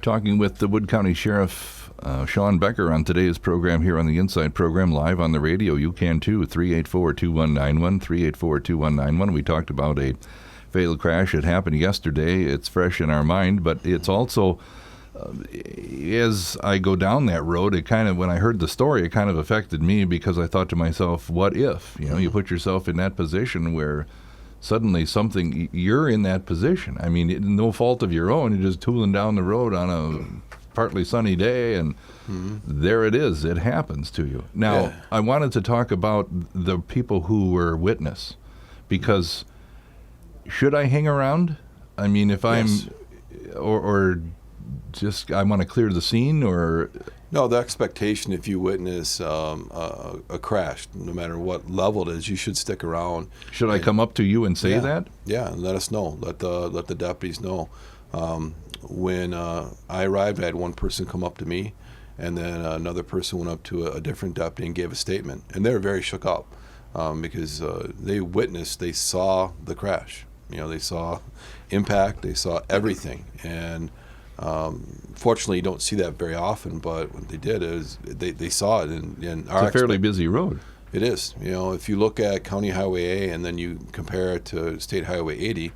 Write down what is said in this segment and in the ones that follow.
Talking with the Wood County Sheriff Sean Becker on today's program here on the Inside program, live on the radio. You can too, 384-2191, 384-2191. We talked about a fatal crash that happened yesterday. It's fresh in our mind, but it's also, as I go down that road, when I heard the story, it kind of affected me because I thought to myself, what if? You put yourself in that position where suddenly you're in that position. I mean, no fault of your own. You're just tooling down the road on a partly sunny day, and there it is. It happens to you. Now, I wanted to talk about the people who were witness, because should I hang around? I mean, if I'm, or just I want to clear the scene, or... No, the expectation if you witness a crash, no matter what level it is, you should stick around. Should I come up to you and say that? Yeah, and let us know. Let the deputies know. When I arrived, I had one person come up to me, and then another person went up to a different deputy and gave a statement. And they were very shook up because they witnessed, they saw the crash. They saw impact, they saw everything. And fortunately, you don't see that very often, but what they did is they saw it. And it's a fairly busy road. It is. If you look at County Highway A and then you compare it to State Highway 80,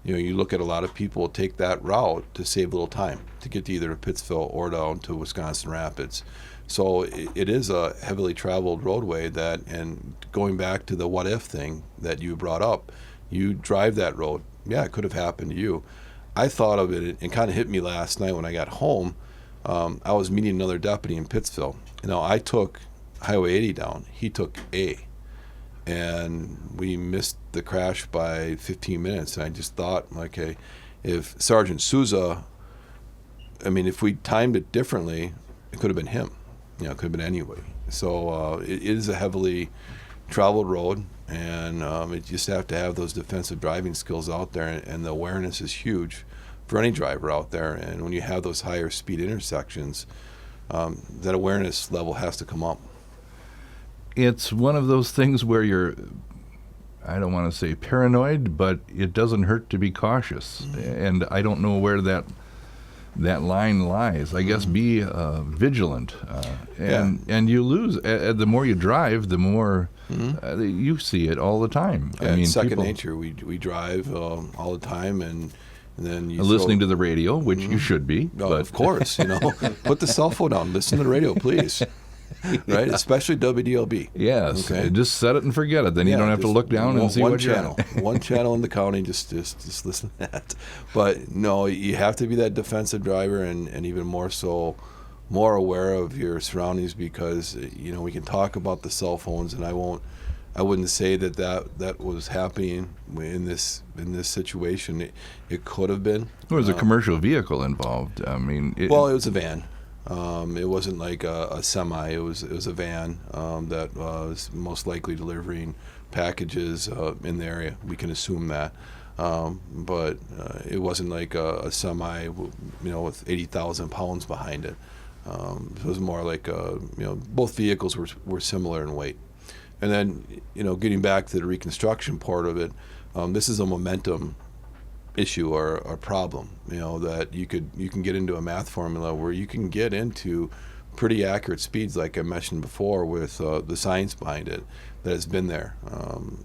you look at a lot of people take that route to save a little time to get to either Pittsville or down to Wisconsin Rapids. So it is a heavily traveled roadway and going back to the what if thing that you brought up, you drive that road. Yeah, it could have happened to you. I thought of it, and kind of hit me last night when I got home. I was meeting another deputy in Pittsville. I took Highway 80 down. He took A. And we missed the crash by 15 minutes. And I just thought, okay, if Sergeant Souza, if we timed it differently, it could have been him. It could have been anybody. So it is a heavily traveled road. And you just have to have those defensive driving skills out there, and the awareness is huge for any driver out there. And when you have those higher speed intersections, that awareness level has to come up. It's one of those things where you're, I don't want to say paranoid, but it doesn't hurt to be cautious. And I don't know where that line lies. I guess be vigilant. And you lose. The more you drive, the more you see it all the time. Yeah, it's second nature. We drive all the time, and then you listening to the radio, which you should be. Oh, but. Of course. Put the cell phone down. Listen to the radio, please. Right, especially WDLB. Yes, okay. Just set it and forget it. Then you don't have to look down and see what channel. One channel in the county. Just listen to that. But no, you have to be that defensive driver, and even more so, more aware of your surroundings, because we can talk about the cell phones, and I wouldn't say that was happening in this situation. It could have been. There was a commercial vehicle involved. It was a van. It wasn't like a semi. It was a van that was most likely delivering packages in the area. We can assume that, but it wasn't like a semi, with 80,000 pounds behind it. It was more like both vehicles were similar in weight. And then getting back to the reconstruction part of it, this is a momentum issue or a problem, that you can get into a math formula where you can get into pretty accurate speeds, like I mentioned before, with the science behind it that has been there.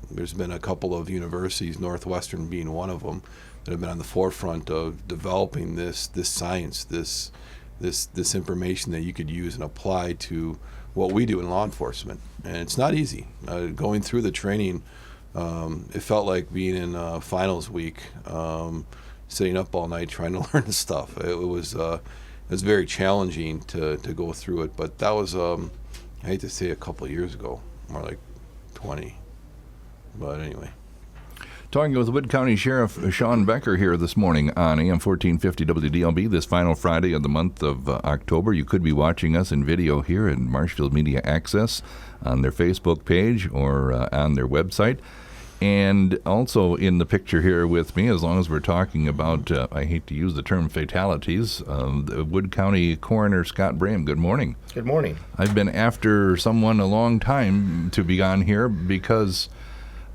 There's been a couple of universities, Northwestern being one of them, that have been on the forefront of developing this science, this information that you could use and apply to what we do in law enforcement. And it's not easy. Going through the training, it felt like being in finals week, sitting up all night trying to learn the stuff. It was very challenging to go through it, but that was, I hate to say, a couple of years ago, more like 20. But anyway. Talking with Wood County Sheriff Sean Becker here this morning on AM 1450 WDLB, this final Friday of the month of October. You could be watching us in video here in Marshfield Media Access on their Facebook page or on their website. And also in the picture here with me, as long as we're talking about, I hate to use the term fatalities, the Wood County Coroner Scott Braham. Good morning. Good morning. I've been after someone a long time to be on here because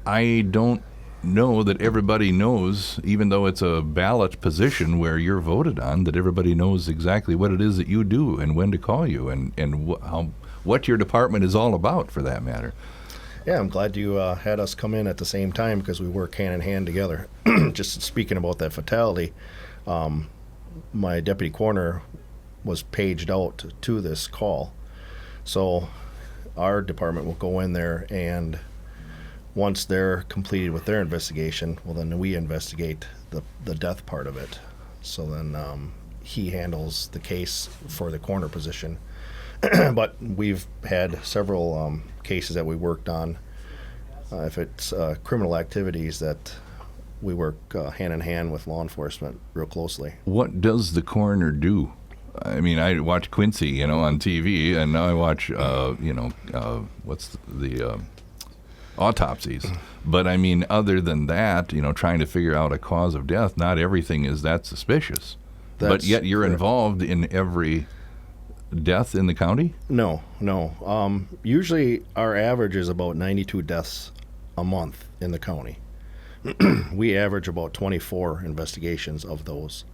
I don't know that everybody knows, even though it's a ballot position where you're voted on, that everybody knows exactly what it is that you do and when to call you and what your department is all about, for that matter. Yeah, I'm glad you had us come in at the same time because we work hand in hand together. Just speaking about that fatality, my deputy coroner was paged out to this call. So our department will go in there, and once they're completed with their investigation, well, then we investigate the death part of it. So then he handles the case for the coroner position. But we've had several cases that we worked on. If it's criminal activities, that we work hand in hand with law enforcement real closely. What does the coroner do? I mean, I watch Quincy, on TV, and now I watch, what's the autopsies. But I mean, other than that, trying to figure out a cause of death, not everything is that suspicious. But yet you're involved in every death in the county? No. Usually our average is about 92 deaths a month in the county. We average about 24 investigations of those.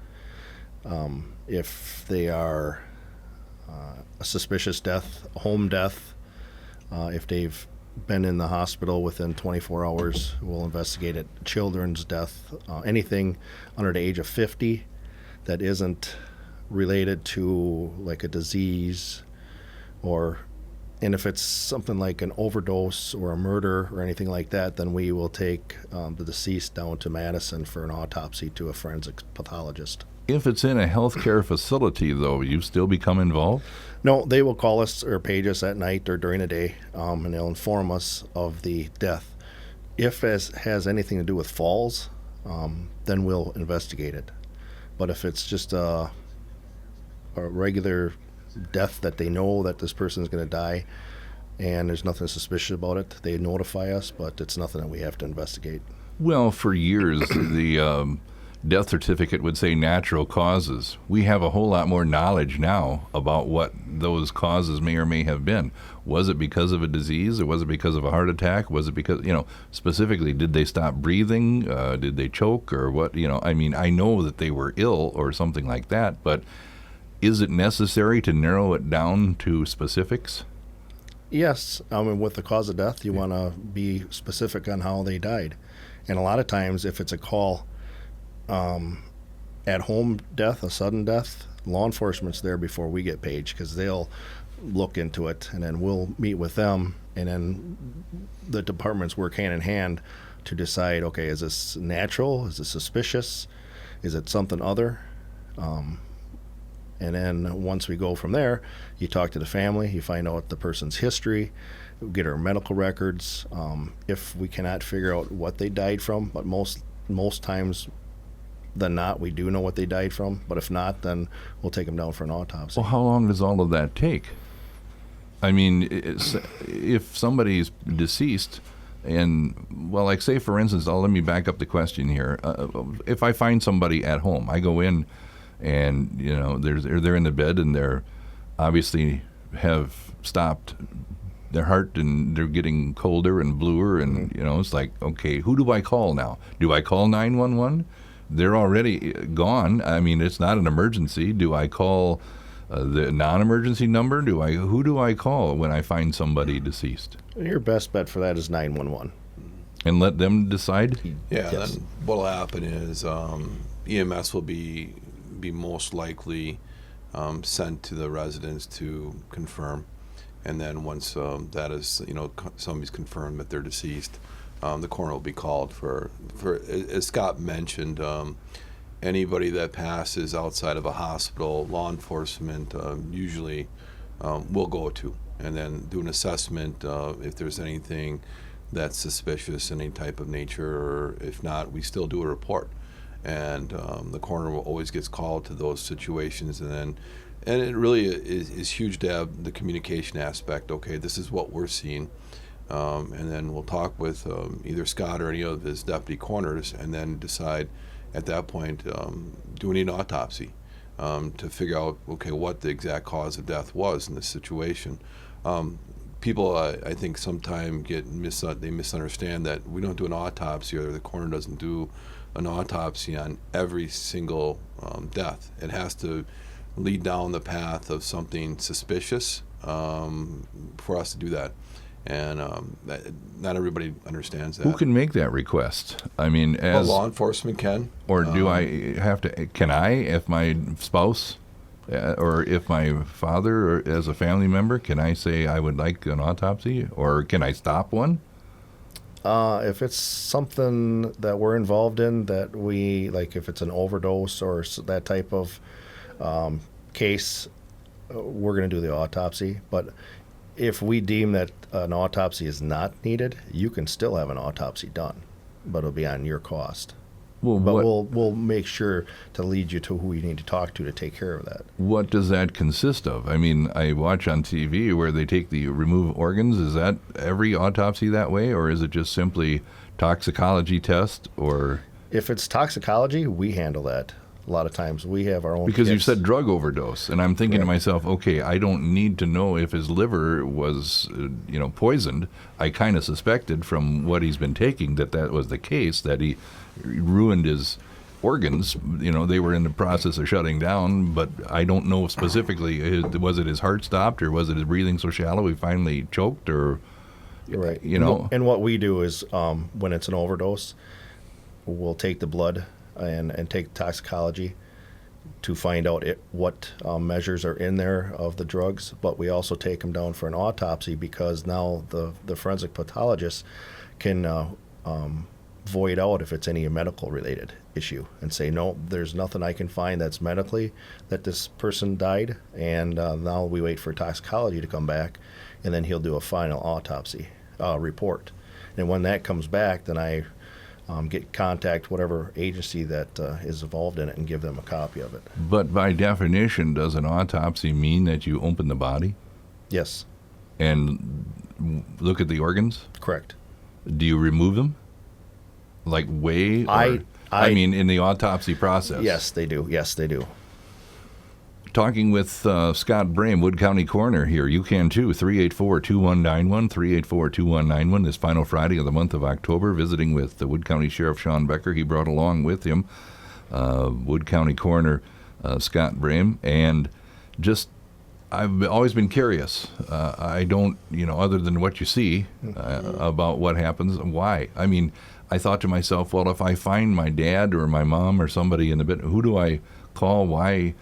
If they are a suspicious death, a home death, if they've been in the hospital within 24 hours, we'll investigate it. Children's death, anything under the age of 50 that isn't related to like a disease, and if it's something like an overdose or a murder or anything like that, then we will take the deceased down to Madison for an autopsy to a forensic pathologist. If it's in a healthcare facility, though, you still become involved? No, they will call us or page us at night or during the day, and they'll inform us of the death. If it has anything to do with falls, then we'll investigate it. But if it's just a regular death that they know that this person is going to die and there's nothing suspicious about it, they notify us, but it's nothing that we have to investigate. Well, for years, the death certificate would say natural causes. We have a whole lot more knowledge now about what those causes may or may have been. Was it because of a disease, or was it because of a heart attack? Was it because, specifically, did they stop breathing? Did they choke, or what? I mean, I know that they were ill or something like that, but is it necessary to narrow it down to specifics? Yes. With the cause of death, you want to be specific on how they died. And a lot of times, if it's a call at home death, a sudden death, law enforcement's there before we get paged, because they'll look into it, and then we'll meet with them, and then the departments work hand in hand to decide, okay, is this natural? Is it suspicious? Is it something other? And then once we go from there, you talk to the family, you find out the person's history, get our medical records. If we cannot figure out what they died from, but most times than not, we do know what they died from. But if not, then we'll take them down for an autopsy. Well, how long does all of that take? I mean, if somebody's deceased, and, well, like, say, for instance, let me back up the question here. If I find somebody at home, I go in, and they're in the bed, and they're obviously have stopped their heart, and they're getting colder and bluer, and it's like, okay, who do I call now? Do I call 911? They're already gone. I mean, it's not an emergency. Do I call the non-emergency number? Who do I call when I find somebody deceased? Your best bet for that is 911. And let them decide? Yeah, Yes. then what'll happen is EMS will be most likely sent to the residents to confirm, and then once that is, somebody's confirmed that they're deceased, the coroner will be called for as Scott mentioned, anybody that passes outside of a hospital, law enforcement usually will go to, and then do an assessment if there's anything that's suspicious in any type of nature, or if not, we still do a report. And the coroner always gets called to those situations, and it really is huge to have the communication aspect. Okay, this is what we're seeing, and then we'll talk with either Scott or any of his deputy coroners, and then decide at that point, do we need an autopsy to figure out, okay, what the exact cause of death was in this situation. people, I think, sometimes they misunderstand that we don't do an autopsy, or the coroner doesn't do an autopsy on every single death. It has to lead down the path of something suspicious for us to do that. And not everybody understands that. Who can make that request? I mean, as law enforcement can. Or do I have to? Can I, if my spouse or if my father, or as a family member, can I say I would like an autopsy, or can I stop one? If it's something that we're involved in, that we like, if it's an overdose or that type of case, we're going to do the autopsy. But if we deem that an autopsy is not needed, you can still have an autopsy done, but it'll be on your cost. Well, But we'll make sure to lead you to who you need to talk to take care of that. what does that consist of? I mean, I watch on TV where they remove organs. Is that every autopsy that way, or is it just simply toxicology test? Or If it's toxicology, we handle that. A lot of times we have our own because you kits. said drug overdose, and I'm thinking to Correct. myself, okay, I don't need to know if his liver was, poisoned. I kind of suspected from what he's been taking that was the case, that he ruined his organs. They were in the process of shutting down, but I don't know specifically. Was it his heart stopped, or was it his breathing so shallow he finally choked, or Right. And what we do is, when it's an overdose, we'll take the blood and take toxicology to find out what measures are in there of the drugs. But we also take them down for an autopsy, because now the forensic pathologist can void out if it's any medical related issue and say, no, there's nothing I can find that's medically that this person died. And now we wait for toxicology to come back, and then he'll do a final autopsy report. And when that comes back, then I contact whatever agency that is involved in it and give them a copy of it. But by definition, does an autopsy mean that you open the body Yes, and look at the organs? correct. Do you remove them? Like weigh? I mean, in the autopsy process. Yes, they do. Yes, they do. Talking with Scott Brame, Wood County Coroner here. You can too. 384-2191, 384-2191. This final Friday of the month of October, visiting with the Wood County Sheriff Sean Becker. He brought along with him Wood County Coroner Scott Brame. And I've always been curious. I don't, other than what you see about what happens, why. I mean, I thought to myself, well, if I find my dad or my mom or somebody in the bit, who do I call? Why?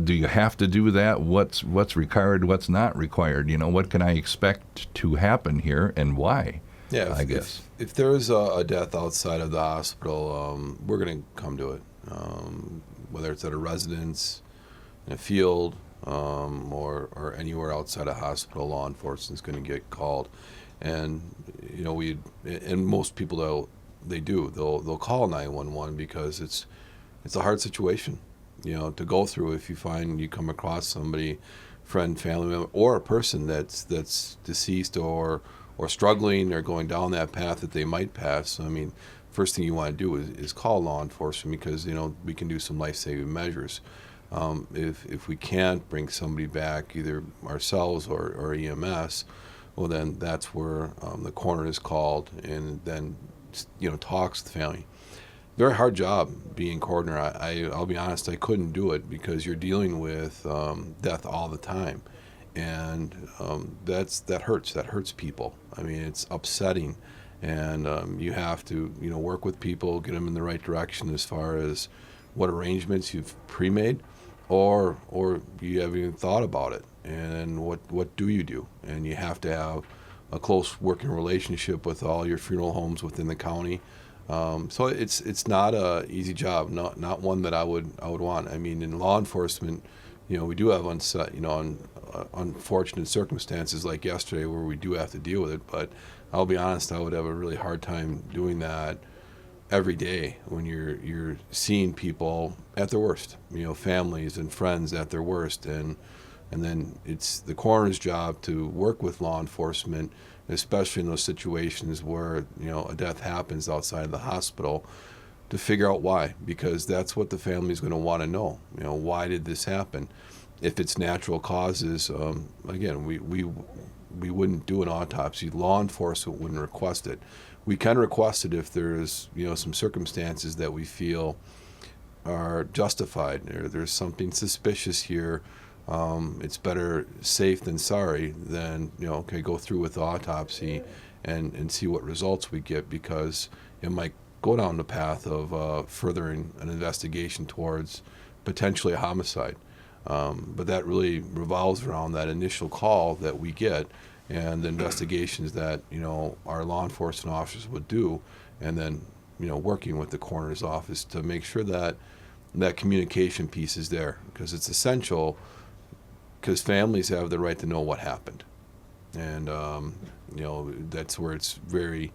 Do you have to do that? What's required? What's not required? What can I expect to happen here, and why? Yeah, I guess. If there is a death outside of the hospital, we're going to come to it. Whether it's at a residence, in a field, or anywhere outside a hospital, law enforcement is going to get called. And and most people they'll call 911 because it's a hard situation, to go through. If you come across somebody, friend, family member, or a person that's deceased or struggling or going down that path that they might pass. I mean, first thing you want to do is call law enforcement, because we can do some life-saving measures. If we can't bring somebody back, either ourselves or EMS, well, then that's where the coroner is called, and then talks to the family. Very hard job being coroner. I'll be honest, I couldn't do it, because you're dealing with death all the time, and that hurts people. I mean, it's upsetting, and you have to work with people, get them in the right direction as far as what arrangements you've pre-made, or you haven't even thought about it, and what do you do? And you have to have a close working relationship with all your funeral homes within the county. So it's not a easy job, not one that I would want. I mean, in law enforcement, we do have unfortunate circumstances like yesterday where we do have to deal with it. But I'll be honest, I would have a really hard time doing that every day when you're seeing people at their worst, families and friends at their worst, and then it's the coroner's job to work with law enforcement, especially in those situations where a death happens outside of the hospital, to figure out why, because that's what the family's going to want to know. Why did this happen? If it's natural causes, again, we wouldn't do an autopsy. Law enforcement wouldn't request it. We can request it if there's some circumstances that we feel are justified. There's something suspicious here. It's better safe than sorry than go through with the autopsy and see what results we get, because it might go down the path of furthering an investigation towards potentially a homicide. But that really revolves around that initial call that we get and the investigations that our law enforcement officers would do, and then working with the coroner's office to make sure that that communication piece is there, because it's essential, because families have the right to know what happened. And that's where it's very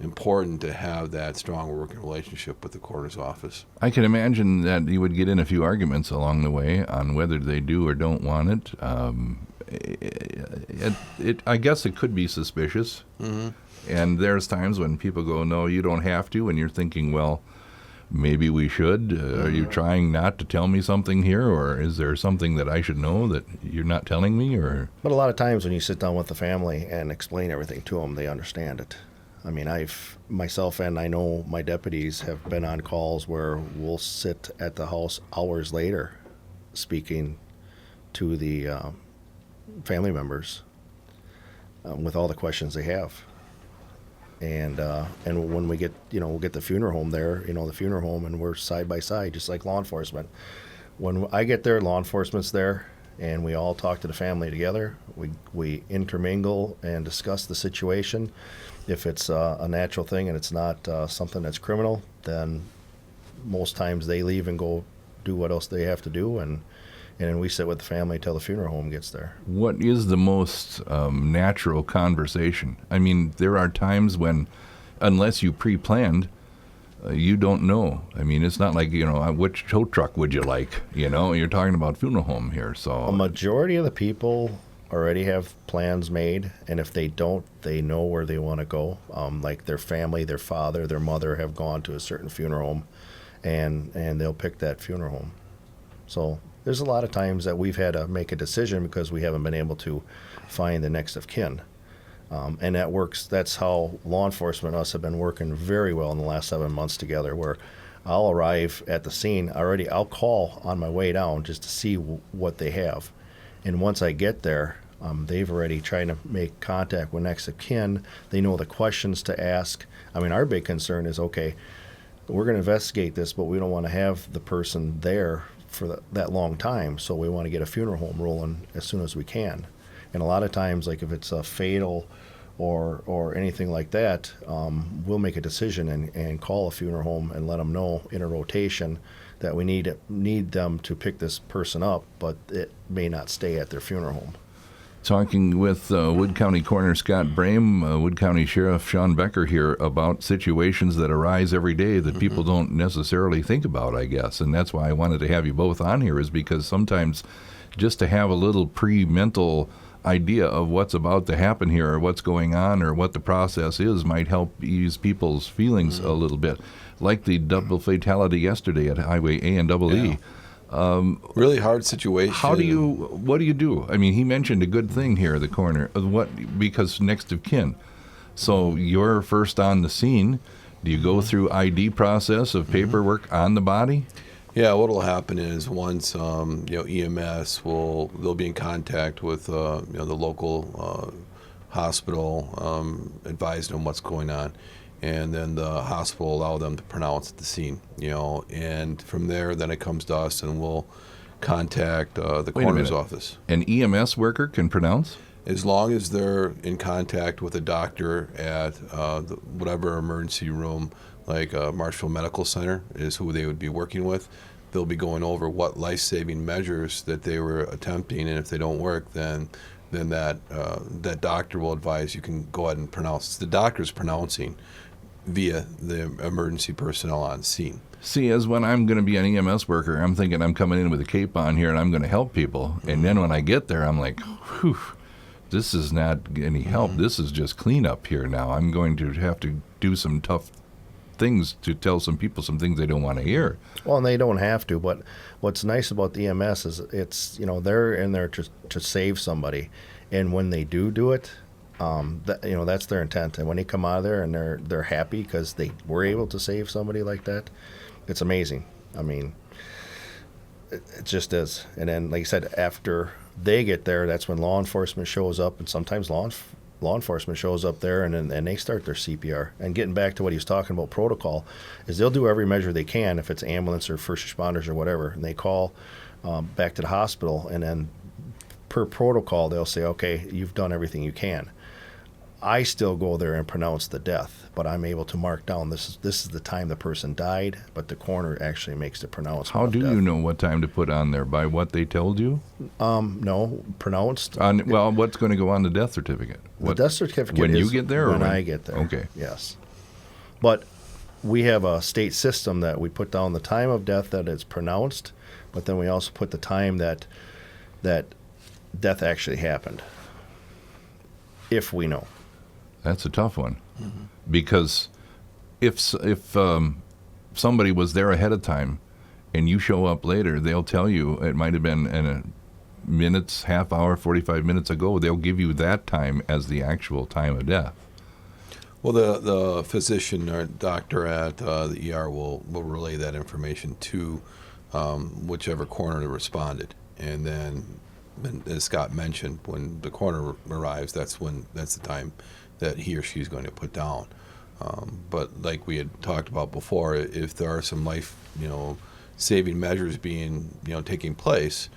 important to have that strong working relationship with the coroner's office. I can imagine that you would get in a few arguments along the way on whether they do or don't want it. I guess it could be suspicious. Mm-hmm. And there's times when people go, no, you don't have to, and you're thinking, well, maybe we should. Are you trying not to tell me something here, or is there something that I should know that you're not telling me? Or But a lot of times when you sit down with the family and explain everything to them, they understand it. I mean, myself and I know my deputies have been on calls where we'll sit at the house hours later speaking to the family members with all the questions they have. And when we get, we'll get the funeral home there, the funeral home, and we're side by side, just like law enforcement. When I get there, law enforcement's there, and we all talk to the family together. We intermingle and discuss the situation. If it's a natural thing and it's not something that's criminal, then most times they leave and go do what else they have to do, and then we sit with the family till the funeral home gets there. what is the most natural conversation? I mean, there are times when, unless you pre-planned, you don't know. I mean, it's not like, which tow truck would you like? You're talking about funeral home here, so. A majority of the people already have plans made, and if they don't, they know where they want to go. Like their family, their father, their mother have gone to a certain funeral home, and they'll pick that funeral home. So there's a lot of times that we've had to make a decision because we haven't been able to find the next of kin. And that works. That's how law enforcement and us have been working very well in the last 7 months together, where I'll arrive at the scene already. I'll call on my way down just to see what they have. And once I get there, they've already tried to make contact with next of kin. They know the questions to ask. I mean, our big concern is, okay, we're going to investigate this, but we don't want to have the person there for that long time, so we want to get a funeral home rolling as soon as we can. And a lot of times, like if it's a fatal or anything like that, we'll make a decision and call a funeral home and let them know in a rotation that we need them to pick this person up, but it may not stay at their funeral home. Talking with Wood County Coroner Scott Brame, Wood County Sheriff Sean Becker here about situations that arise every day that people don't necessarily think about, I guess. And that's why I wanted to have you both on here, is because sometimes just to have a little pre-mental idea of what's about to happen here or what's going on or what the process is might help ease people's feelings a little bit. Like the double fatality yesterday at Highway A and Double E. Really hard situation. What do you do? I mean, he mentioned a good thing here, the coroner, because next of kin. So you're first on the scene. Do you go through ID process of paperwork on the body? Yeah, what will happen is once EMS they'll be in contact with the local hospital, advising them what's going on. And then the hospital will allow them to pronounce at the scene, and from there, then it comes to us, and we'll contact the coroner's office. An EMS worker can pronounce? As long as they're in contact with a doctor at whatever emergency room, like Marshall Medical Center is who they would be working with. They'll be going over what life-saving measures that they were attempting, and if they don't work, then that doctor will advise you can go ahead and pronounce. It's the doctor's pronouncing via the emergency personnel on scene. See, as when I'm going to be an EMS worker, I'm thinking I'm coming in with a cape on here and I'm going to help people. And then when I get there, I'm like, whew, this is not any help. This is just cleanup here now. I'm going to have to do some tough things to tell some people some things they don't want to hear. Well, and they don't have to, but what's nice about the EMS is it's, they're in there to save somebody. And when they do it, that's their intent. And when they come out of there and they're happy because they were able to save somebody like that, it's amazing. I mean, it just is. And then, like I said, after they get there, that's when law enforcement shows up, and sometimes law enforcement shows up there, and they start their CPR. And getting back to what he was talking about, protocol, is they'll do every measure they can if it's ambulance or first responders or whatever, and they call back to the hospital, and then per protocol they'll say, okay, you've done everything you can. I still go there and pronounce the death, but I'm able to mark down this is the time the person died, but the coroner actually makes the pronouncement. How do you know what time to put on there? By what they told you? No, pronounced. What's going to go on the death certificate? The death certificate when is you get there, when I get there. Okay. Yes, but we have a state system that we put down the time of death that it's pronounced, but then we also put the time that death actually happened, if we know. That's a tough one, because if somebody was there ahead of time and you show up later, they'll tell you it might have been in a minutes, half hour, 45 minutes ago. They'll give you that time as the actual time of death. Well, the physician or doctor at the ER will relay that information to whichever coroner responded, and then, as Scott mentioned, when the coroner arrives, that's the time that he or she is going to put down. But like we had talked about before, if there are some life, saving measures taking place,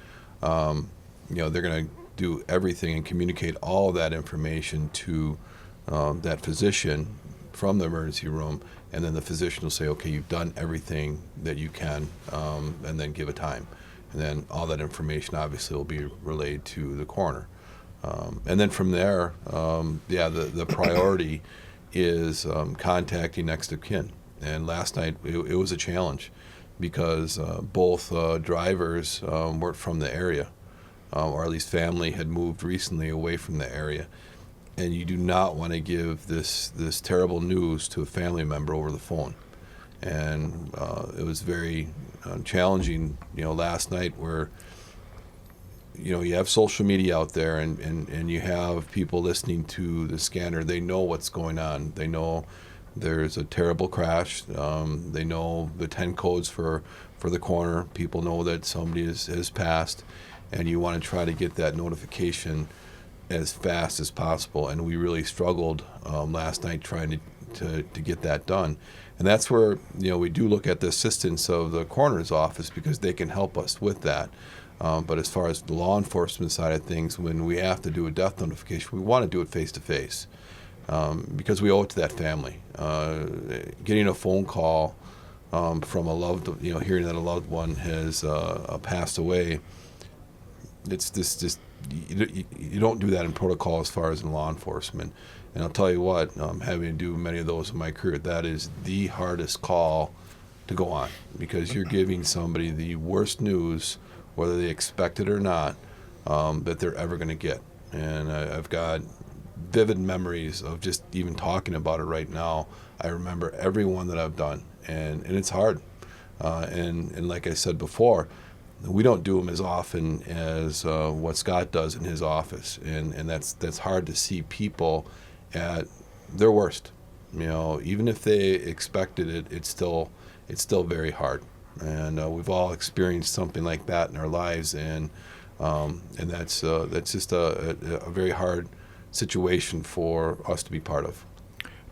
they're going to do everything and communicate all of that information to that physician from the emergency room, and then the physician will say, okay, you've done everything that you can, and then give a time. And then all that information obviously will be relayed to the coroner. And then from there, the priority is contacting next of kin. And last night it was a challenge because both drivers weren't from the area, or at least family had moved recently away from the area. And you do not want to give this terrible news to a family member over the phone. And it was very challenging, last night where you have social media out there, and you have people listening to the scanner. They know what's going on. They know there's a terrible crash. They know the 10 codes for the coroner. People know that somebody has passed, and you want to try to get that notification as fast as possible. And we really struggled last night trying to get that done. And that's where we do look at the assistance of the coroner's office, because they can help us with that. But as far as the law enforcement side of things, when we have to do a death notification, we want to do it face-to-face because we owe it to that family. Getting a phone call from a loved, hearing that a loved one has passed away, it's just you don't do that in protocol as far as in law enforcement. And I'll tell you what, having to do many of those in my career, that is the hardest call to go on, because you're giving somebody the worst news, whether they expect it or not, that they're ever going to get. And I've got vivid memories of just even talking about it right now. I remember every one that I've done, and it's hard. And like I said before, we don't do them as often as what Scott does in his office, and that's hard to see people at their worst. Even if they expected it, it's still very hard. And we've all experienced something like that in our lives, and that's just a very hard situation for us to be part of.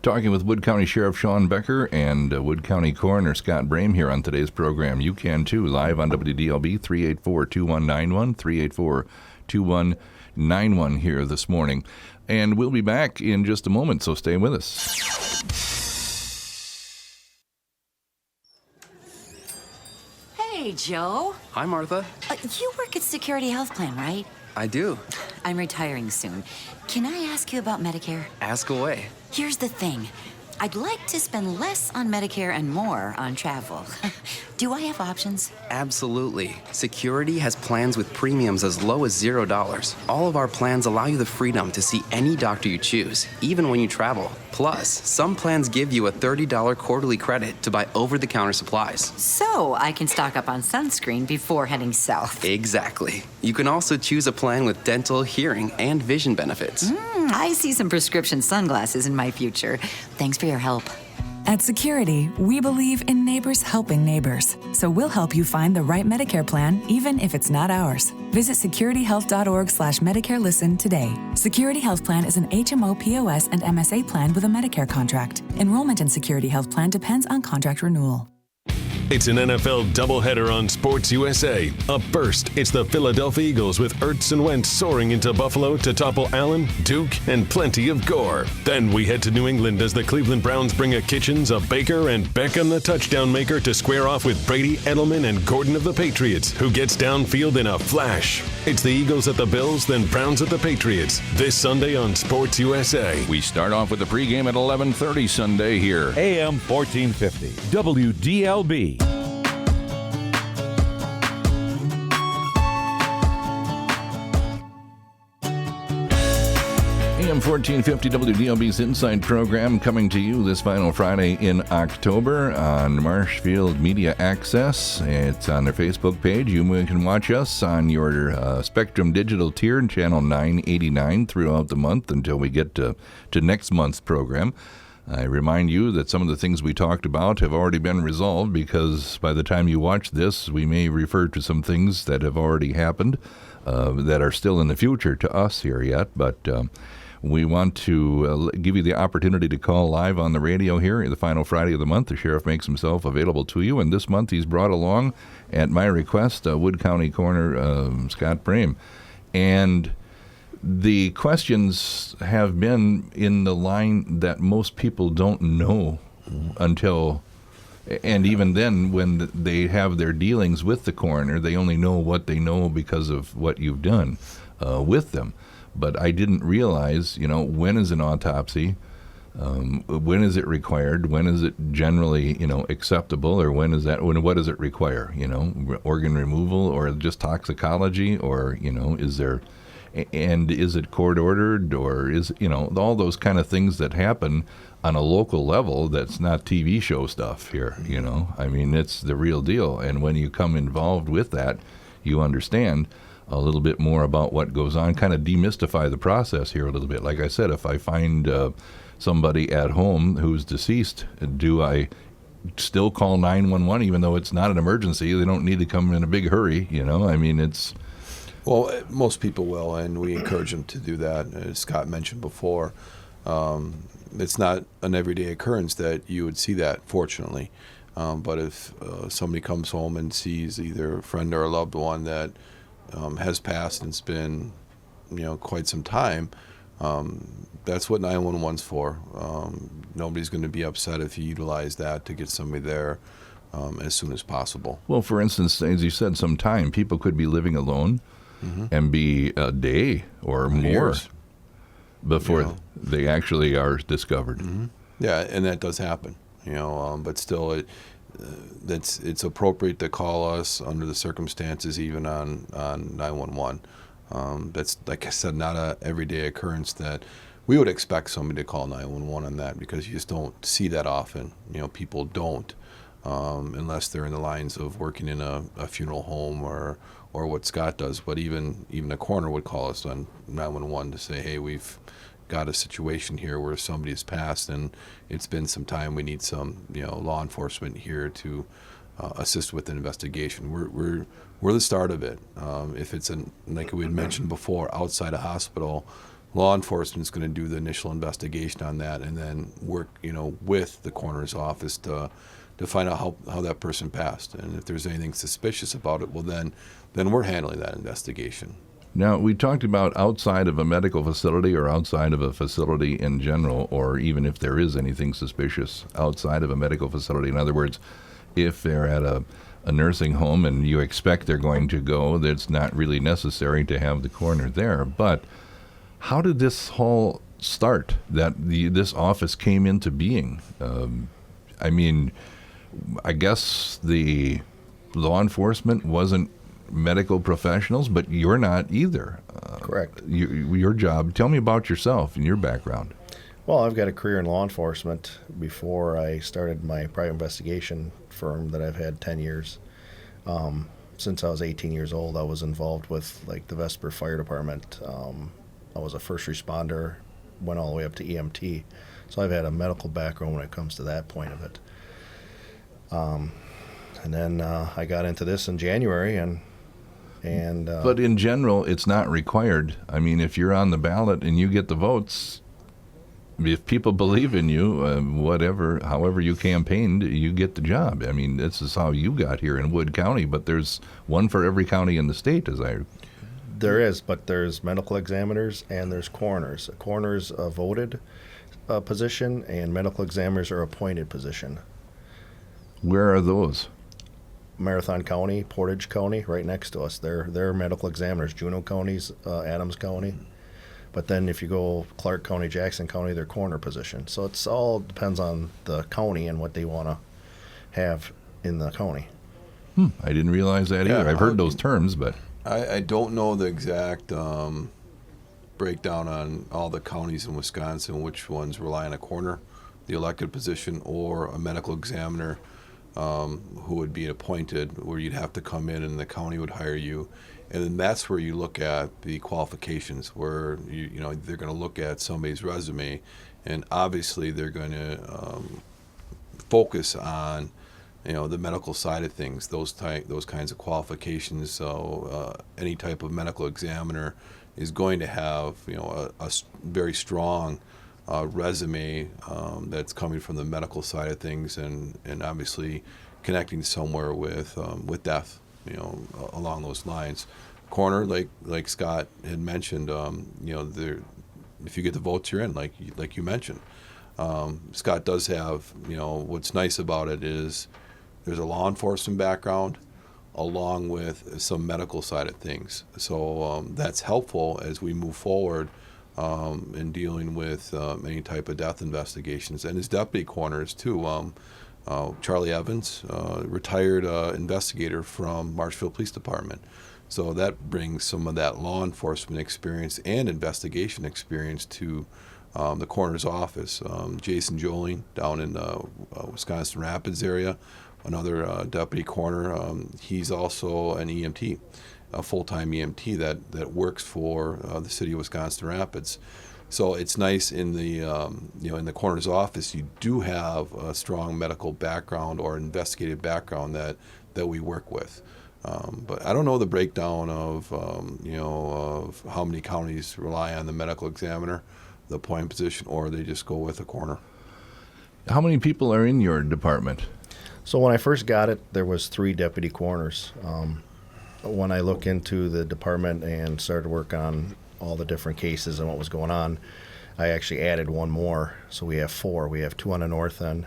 Talking with Wood County Sheriff Sean Becker and Wood County Coroner Scott Brame here on today's program. You can too, live on WDLB 384-2191, 384-2191 here this morning. And we'll be back in just a moment, so stay with us. Hey, Joe. Hi, Martha. You work at Security Health Plan, right? I do. I'm retiring soon. Can I ask you about Medicare? Ask away. Here's the thing. I'd like to spend less on Medicare and more on travel. Do I have options? Absolutely. Security has plans with premiums as low as $0. All of our plans allow you the freedom to see any doctor you choose, even when you travel. Plus, some plans give you a $30 quarterly credit to buy over-the-counter supplies. So I can stock up on sunscreen before heading south. Exactly. You can also choose a plan with dental, hearing, and vision benefits. I see some prescription sunglasses in my future. Thanks for your help. At Security, we believe in neighbors helping neighbors. So we'll help you find the right Medicare plan, even if it's not ours. Visit securityhealth.org/Medicare Listen today. Security Health Plan is an HMO, POS, and MSA plan with a Medicare contract. Enrollment in Security Health Plan depends on contract renewal. It's an NFL doubleheader on Sports USA. Up first, it's the Philadelphia Eagles with Ertz and Wentz soaring into Buffalo to topple Allen, Duke, and plenty of gore. Then we head to New England as the Cleveland Browns bring a Kitchens, a Baker, and Beckham the touchdown maker to square off with Brady, Edelman, and Gordon of the Patriots, who gets downfield in a flash. It's the Eagles at the Bills, then Browns at the Patriots. This Sunday on Sports USA. We start off with the pregame at 11:30 Sunday here. AM 1450, WDLB. AM 1450 WDLB's Inside program coming to you this final Friday in October on Marshfield Media Access. It's on their Facebook page. You can watch us on your Spectrum Digital tier, channel 989 throughout the month until we get to next month's program. I remind you that some of the things we talked about have already been resolved because by the time you watch this, we may refer to some things that have already happened that are still in the future to us here yet, but we want to give you the opportunity to call live on the radio here the final Friday of the month. The sheriff makes himself available to you, and this month he's brought along, at my request, Wood County Coroner Scott Brame. And the questions have been in the line that most people don't know until, and even then when they have their dealings with the coroner, they only know what they know because of what you've done with them. But I didn't realize, when is an autopsy? When is it required? When is it generally, acceptable? Or what does it require? Organ removal or just toxicology? Or, is there, and is it court ordered? Or is, all those kind of things that happen on a local level that's not TV show stuff here, I mean, it's the real deal. And when you come involved with that, you understand a little bit more about what goes on, kind of demystify the process here a little bit. Like I said, if I find somebody at home who's deceased, do I still call 911 even though it's not an emergency? They don't need to come in a big hurry, I mean, it's... Well, most people will, and we encourage them to do that. As Scott mentioned before, it's not an everyday occurrence that you would see that, fortunately. But if somebody comes home and sees either a friend or a loved one that has passed and it's been, quite some time, that's what 911's for. Nobody's going to be upset if you utilize that to get somebody there as soon as possible. Well, for instance, as you said, some time, people could be living alone and be a day or more Years. Before they actually are discovered. Yeah, and that does happen, but still it's appropriate to call us under the circumstances, even on 911. That's, like I said, not a everyday occurrence that we would expect somebody to call 911 on that, because you just don't see that often. People don't, unless they're in the lines of working in a funeral home or what Scott does. But even a coroner would call us on 911 to say, hey, we've got a situation here where somebody has passed and it's been some time. We need some, law enforcement here to assist with the investigation. We're the start of it. If it's like we had mentioned before, outside a hospital, law enforcement is going to do the initial investigation on that, and then work, with the coroner's office to find out how that person passed. And if there's anything suspicious about it, well, then we're handling that investigation. Now, we talked about outside of a medical facility or outside of a facility in general, or even if there is anything suspicious outside of a medical facility. In other words, if they're at a nursing home and you expect they're going to go, that's not really necessary to have the coroner there. But how did this whole start that this office came into being? I mean, I guess the law enforcement wasn't medical professionals, but you're not either. Correct. Your job. Tell me about yourself and your background. Well, I've got a career in law enforcement before I started my private investigation firm that I've had 10 years. Since I was 18 years old, I was involved with like the Vesper Fire Department. I was a first responder, went all the way up to EMT. So I've had a medical background when it comes to that point of it. And then I got into this in January, and But in general, it's not required. I mean, if you're on the ballot and you get the votes, if people believe in you, however you campaigned, you get the job. I mean, this is how you got here in Wood County, but there's one for every county in the state, There is, but there's medical examiners and there's coroners. Coroners a voted position, and medical examiners are appointed position. Where are those? Marathon County, Portage County, right next to us. They're medical examiners. Juneau County's Adams County. But then if you go Clark County, Jackson County, they're coroner position. So it's all depends on the county and what they want to have in the county. I didn't realize that either. I've heard those terms, but I don't know the exact breakdown on all the counties in Wisconsin, which ones rely on a coroner, the elected position, or a medical examiner who would be appointed, where you'd have to come in and the county would hire you. And then that's where you look at the qualifications, where you know they're going to look at somebody's resume, and obviously they're going to focus on the medical side of things, those kinds of qualifications. So any type of medical examiner is going to have a very strong resume that's coming from the medical side of things, and obviously connecting somewhere with death, along those lines. Coroner, like Scott had mentioned, if you get the votes, you're in, like you mentioned. Scott does have, what's nice about it is there's a law enforcement background along with some medical side of things. So that's helpful as we move forward in dealing with any type of death investigations. And his deputy coroners too. Charlie Evans, retired investigator from Marshfield Police Department. So that brings some of that law enforcement experience and investigation experience to the coroner's office. Jason Joling down in the Wisconsin Rapids area, another deputy coroner. He's also an EMT, a full-time EMT that works for the city of Wisconsin Rapids. So it's nice in the in the coroner's office you do have a strong medical background or investigative background that we work with. But I don't know the breakdown of of how many counties rely on the medical examiner, the appointed position, or they just go with a coroner. how many people are in your department? So when I first got it, there was 3 deputy coroners. When I look into the department and started work on all the different cases and what was going on, I actually added one more. So we have 4. We have 2 on the north end.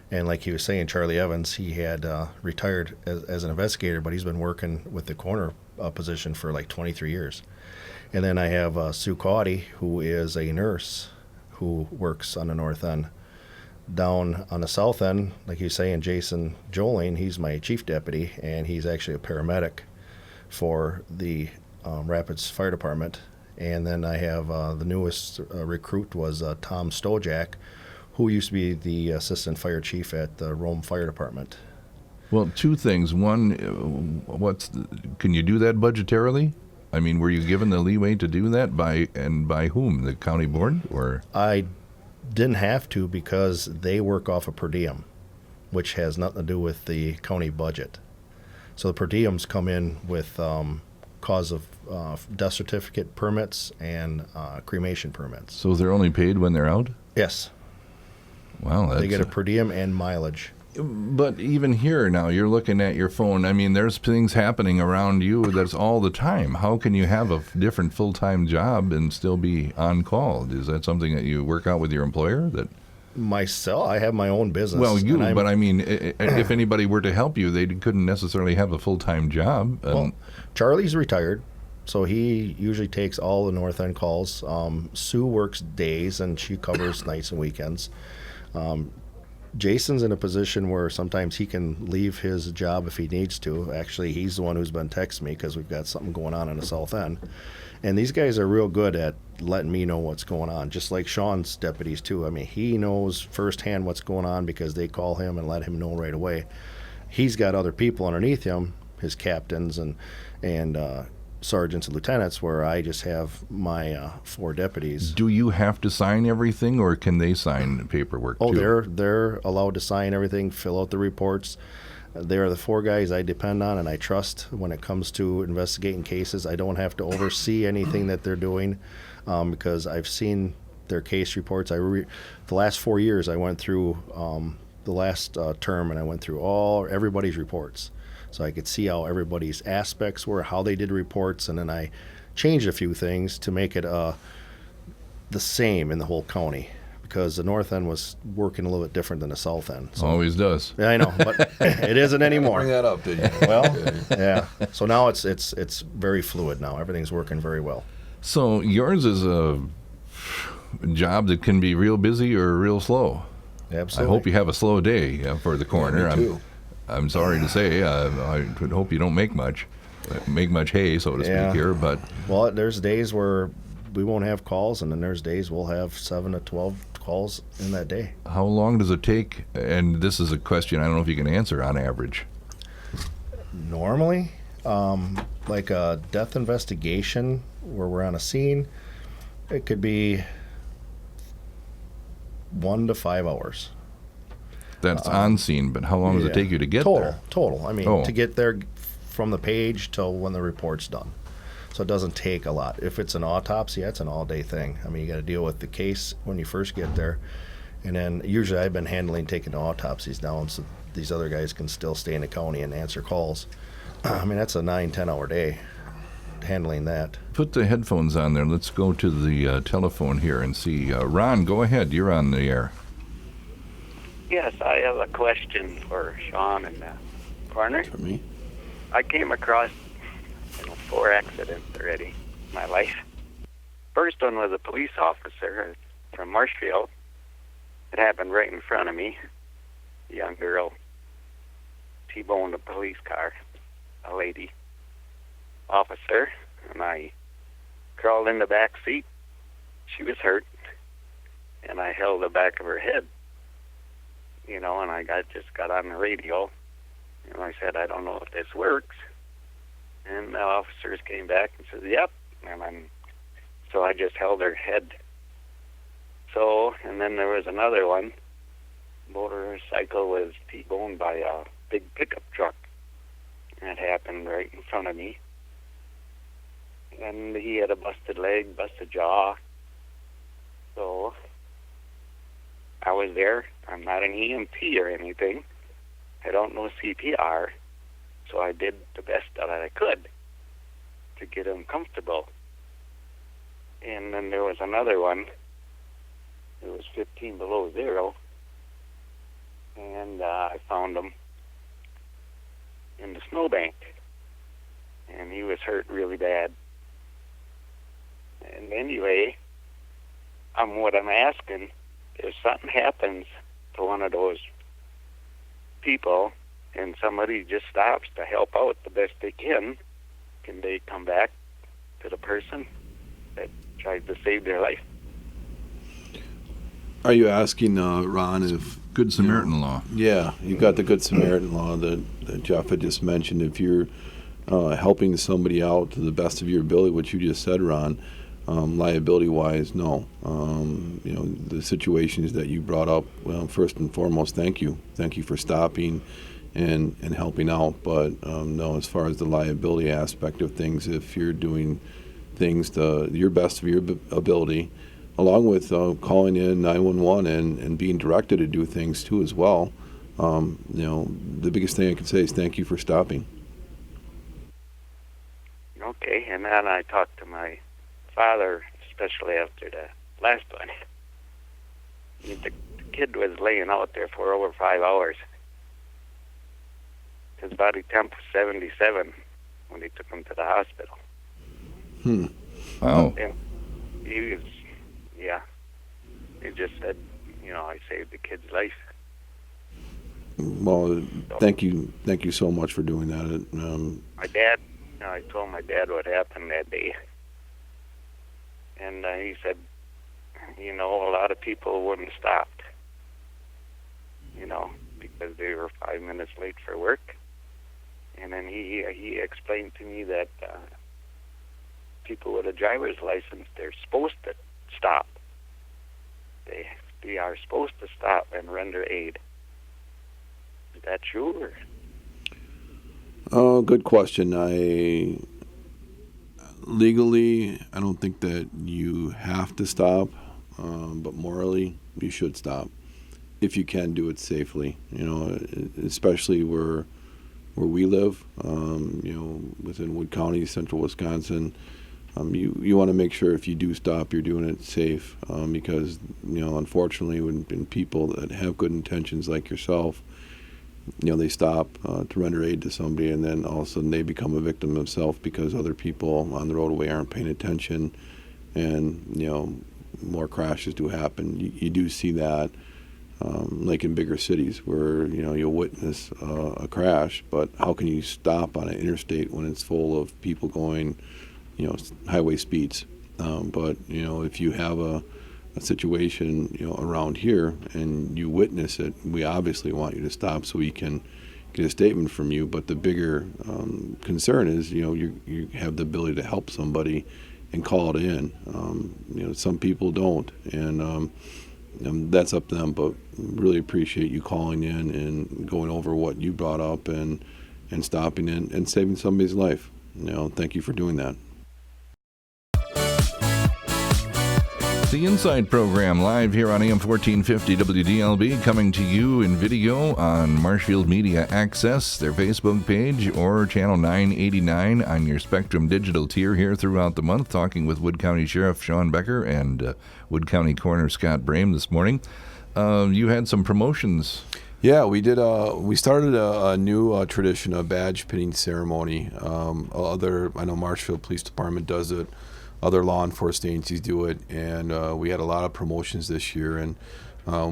And like he was saying, Charlie Evans, he had retired as an investigator, but he's been working with the coroner position for like 23 years. And then I have Sue Cawdy, who is a nurse who works on the north end. Down on the south end, like you saying, Jason Joling, he's my chief deputy, and he's actually a paramedic for the Rapids Fire Department. And then I have the newest recruit was Tom Stojak, who used to be the assistant fire chief at the Rome Fire Department. Well, 2 things. One, can you do that budgetarily? I mean, were you given the leeway to do that by whom? The county board or? I didn't have to because they work off a per diem, which has nothing to do with the county budget. So the per diems come in with cause of death certificate permits and cremation permits. So they're only paid when they're out? Yes. Wow. They get a per diem and mileage. But even here now, you're looking at your phone. I mean, there's things happening around you that's all the time. How can you have a different full-time job and still be on call? Is that something that you work out with your employer? Myself, I have my own business. Well, but I mean, if anybody were to help you, they couldn't necessarily have a full-time job. Well, Charlie's retired, So he usually takes all the North End calls. Sue works days and she covers nights and weekends. Jason's in a position where sometimes he can leave his job if he needs to. Actually, he's the one who's been texting me because we've got something going on in the South End. And these guys are real good at letting me know what's going on, just like Sean's deputies too. I mean, he knows firsthand what's going on because they call him and let him know right away. He's got other people underneath him, his captains and sergeants and lieutenants, where I just have my 4 deputies. Do you have to sign everything, or can they sign paperwork Oh, too? they're allowed to sign everything, fill out the reports. They're the 4 guys I depend on and I trust when it comes to investigating cases. I don't have to oversee anything that they're doing because I've seen their case reports. The last 4 years I went through the last term, and I went through everybody's reports. So I could see how everybody's aspects were, how they did reports, and then I changed a few things to make it the same in the whole county, because the North End was working a little bit different than the South End. So, Always does. yeah, I know, but it isn't anymore. Bring that up, did you? Well, yeah. So now it's very fluid now. Everything's working very well. So yours is a job that can be real busy or real slow. Absolutely. I hope you have a slow day for the coroner. Me too. I'm sorry to say, I would hope you don't make much hay, so to Yeah. speak here. But Well, there's days where we won't have calls, and then there's days we'll have 7 to 12 calls in that day. how long does it take? And this is a question I don't know if you can answer on average. Normally, like a death investigation where we're on a scene, it could be 1 to 5 hours. That's on scene, but how long does it take you to get there? Total. I mean, Oh. to get there from the page till when the report's done. So it doesn't take a lot. If it's an autopsy, that's an all-day thing. I mean, you got to deal with the case when you first get there. And then usually I've been taking the autopsies down so these other guys can still stay in the county and answer calls. I mean, that's a 9-10 hour day handling that. Put the headphones on there. Let's go to the telephone here and see. Ron, go ahead. You're on the air. Yes, I have a question for Sean and the coroner. For me? I came across 4 accidents already in my life. First one was a police officer from Marshfield. It happened right in front of me. A young girl T-boned a police car, a lady officer, and I crawled in the back seat. She was hurt, and I held the back of her head. And I just got on the radio, and I said, I don't know if this works. And the officers came back and said, yep. So I just held her head. So, and then there was another one. Motorcycle was T-boned by a big pickup truck. And it happened right in front of me. And he had a busted leg, busted jaw. So I was there. I'm not an EMT or anything. I don't know CPR. So I did the best that I could to get him comfortable. And then there was another one. It was 15 below zero. And I found him in the snowbank. And he was hurt really bad. And anyway, what I'm asking, if something happens to one of those people and somebody just stops to help out the best they can they come back to the person that tried to save their life? Are you asking, Ron, if... Good Samaritan law. Yeah, you've got the Good Samaritan law that Jeff had just mentioned. If you're helping somebody out to the best of your ability, what you just said, Ron, liability-wise, no. The situations that you brought up, well, first and foremost, thank you. Thank you for stopping and helping out. But no, as far as the liability aspect of things, if you're doing things to your best of your ability, along with calling in 911 and being directed to do things too as well, the biggest thing I can say is thank you for stopping. Okay, and then I talked to my father, especially after the last one. The kid was laying out there for over 5 hours. His body temp was 77 when they took him to the hospital. Wow. And he was, yeah. He just said, I saved the kid's life. Well, thank you so much for doing that. My dad, I told my dad what happened that day. And he said, a lot of people wouldn't stop, because they were 5 minutes late for work. And then he explained to me that people with a driver's license, they're supposed to stop. They are supposed to stop and render aid. Is that true? Or? Oh, good question. Legally, I don't think that you have to stop, but morally, you should stop if you can do it safely. Especially where we live, within Wood County, central Wisconsin. You want to make sure if you do stop, you're doing it safe, because unfortunately, when people that have good intentions like yourself, they stop to render aid to somebody, and then all of a sudden they become a victim themselves because other people on the roadway aren't paying attention, and more crashes do happen. You do see that, like in bigger cities where you'll witness a crash, but how can you stop on an interstate when it's full of people going highway speeds? But if you have a situation around here and you witness it, we obviously want you to stop so we can get a statement from you. But the bigger concern is you have the ability to help somebody and call it in. Some people don't, and that's up to them. But really appreciate you calling in and going over what you brought up and stopping in and saving somebody's life. Thank you for doing that. The Inside program live here on AM 1450 WDLB, coming to you in video on Marshfield Media Access, their Facebook page, or Channel 989 on your Spectrum Digital tier here throughout the month, talking with Wood County Sheriff Sean Becker and Wood County Coroner Scott Brame this morning. You had some promotions. Yeah, we did. We started a new tradition, a badge pinning ceremony. I know Marshfield Police Department does it. Other law enforcement agencies do it, and we had a lot of promotions this year, and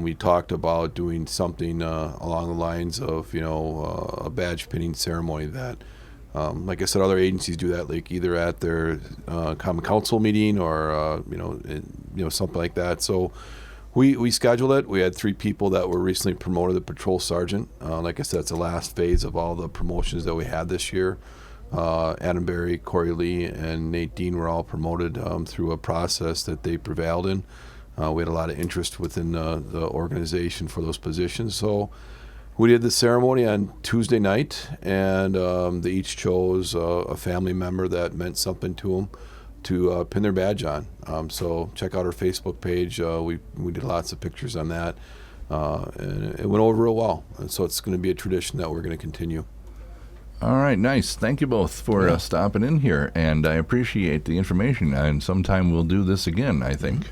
we talked about doing something along the lines of a badge pinning ceremony that, like I said, other agencies do that, like either at their common council meeting or something like that. So we scheduled it. We had 3 people that were recently promoted to patrol sergeant. Like I said, it's the last phase of all the promotions that we had this year. Adam Berry, Corey Lee, and Nate Dean were all promoted through a process that they prevailed in. We had a lot of interest within the organization for those positions. So we did the ceremony on Tuesday night, and they each chose a family member that meant something to them to pin their badge on. So check out our Facebook page. We did lots of pictures on that, and it went over real well. And so it's going to be a tradition that we're going to continue. All right, nice. Thank you both for stopping in here, and I appreciate the information. And sometime we'll do this again, I think.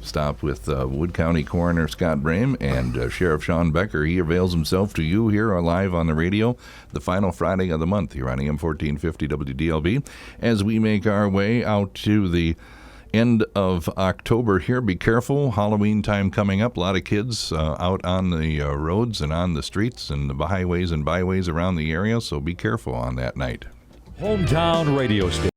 Stop with Wood County Coroner Scott Brame and Sheriff Sean Becker. He avails himself to you here live on the radio the final Friday of the month here on AM 1450 WDLB as we make our way out to the end of October here. Be careful. Halloween time coming up. A lot of kids out on the roads and on the streets and the highways and byways around the area, so be careful on that night. Hometown radio station.